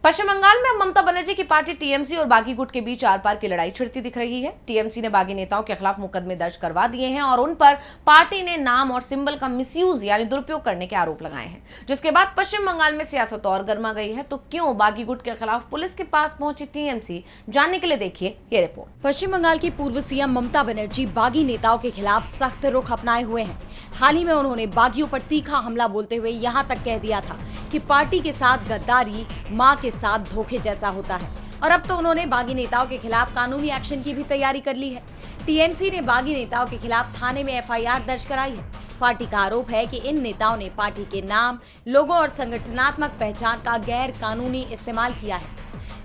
पश्चिम बंगाल में अब ममता बनर्जी की पार्टी टीएमसी और बागी गुट के बीच आर पार की लड़ाई छिड़ती दिख रही है। टीएमसी ने बागी नेताओं के खिलाफ मुकदमे दर्ज करवा दिए हैं और उन पर पार्टी ने नाम और सिंबल का मिसयूज यानी दुरुपयोग करने के आरोप लगाए हैं, जिसके बाद पश्चिम बंगाल में सियासत और गर्मा गई है। तो क्यों बागी गुट के खिलाफ पुलिस के पास पहुंची टीएमसी, जानने के लिए देखिए ये रिपोर्ट। पश्चिम बंगाल की पूर्व सीएम ममता बनर्जी बागी नेताओं के खिलाफ सख्त रुख अपनाए हुए हैं। हाल ही में उन्होंने बागियों पर तीखा हमला बोलते हुए यहाँ तक कह दिया था कि पार्टी के साथ गद्दारी मां के साथ धोखे जैसा होता है, और अब तो उन्होंने बागी नेताओं के खिलाफ कानूनी एक्शन की भी तैयारी कर ली है। टीएमसी ने बागी नेताओं के खिलाफ थाने में एफआईआर दर्ज कराई है। पार्टी का आरोप है कि इन नेताओं ने पार्टी के नाम, लोगो और संगठनात्मक पहचान का गैर कानूनी इस्तेमाल किया है।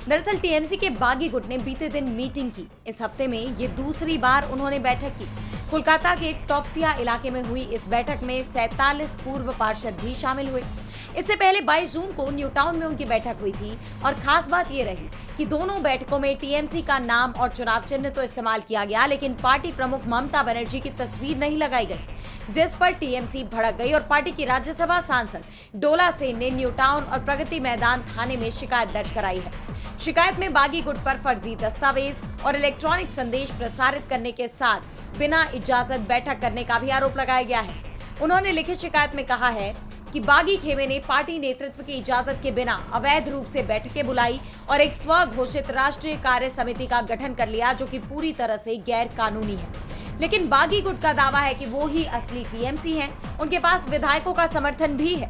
दरअसल टीएमसी के बागी गुट ने बीते दिन मीटिंग की। इस हफ्ते में ये दूसरी बार उन्होंने बैठक की। कोलकाता के टॉपसिया इलाके में हुई इस बैठक में 47 पूर्व पार्षद भी शामिल हुए। इससे पहले 22 जून को न्यू टाउन में उनकी बैठक हुई थी और खास बात ये रही कि दोनों बैठकों में टीएमसी का नाम और चुनाव चिन्ह तो इस्तेमाल किया गया, लेकिन पार्टी प्रमुख ममता बनर्जी की तस्वीर नहीं लगाई गई, जिस पर टीएमसी भड़क गई और पार्टी की राज्यसभा सांसद डोला सेन ने न्यू टाउन और प्रगति मैदान थाने में शिकायत दर्ज कराई है। शिकायत में बागी गुट पर फर्जी दस्तावेज और इलेक्ट्रॉनिक संदेश प्रसारित करने के साथ बिना इजाजत बैठक करने का भी आरोप लगाया गया है। उन्होंने लिखित शिकायत में कहा है कि बागी खेमे ने पार्टी नेतृत्व की इजाजत के बिना अवैध रूप से बैठकें बुलाई और एक स्व घोषित राष्ट्रीय कार्य समिति का गठन कर लिया, जो कि पूरी तरह से गैर कानूनी है। लेकिन बागी गुट का दावा है कि वो ही असली टीएमसी हैं। उनके पास विधायकों का समर्थन भी है।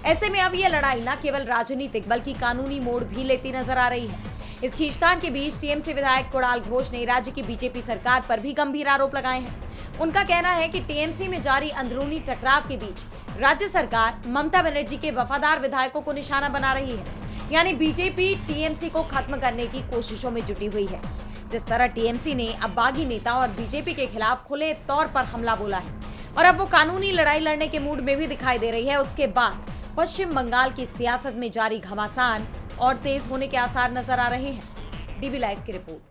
ऐसे में अब ये लड़ाई न केवल राजनीतिक बल्कि कानूनी मोड़ भी लेती नजर आ रही है। इस खींचतान के बीच टीएमसी विधायक कुणाल घोष ने राज्य की बीजेपी सरकार पर भी गंभीर आरोप लगाए हैं। उनका कहना है कि टीएमसी में जारी अंदरूनी टकराव के बीच राज्य सरकार ममता बनर्जी के वफादार विधायकों को निशाना बना रही है, यानी बीजेपी टीएमसी को खत्म करने की कोशिशों में जुटी हुई है। जिस तरह टीएमसी ने अब बागी नेताओं और बीजेपी के खिलाफ खुले तौर पर हमला बोला है और अब वो कानूनी लड़ाई लड़ने के मूड में भी दिखाई दे रही है, उसके बाद पश्चिम बंगाल की सियासत में जारी घमासान और तेज होने के आसार नजर आ रहे हैं। डीबी लाइव की रिपोर्ट।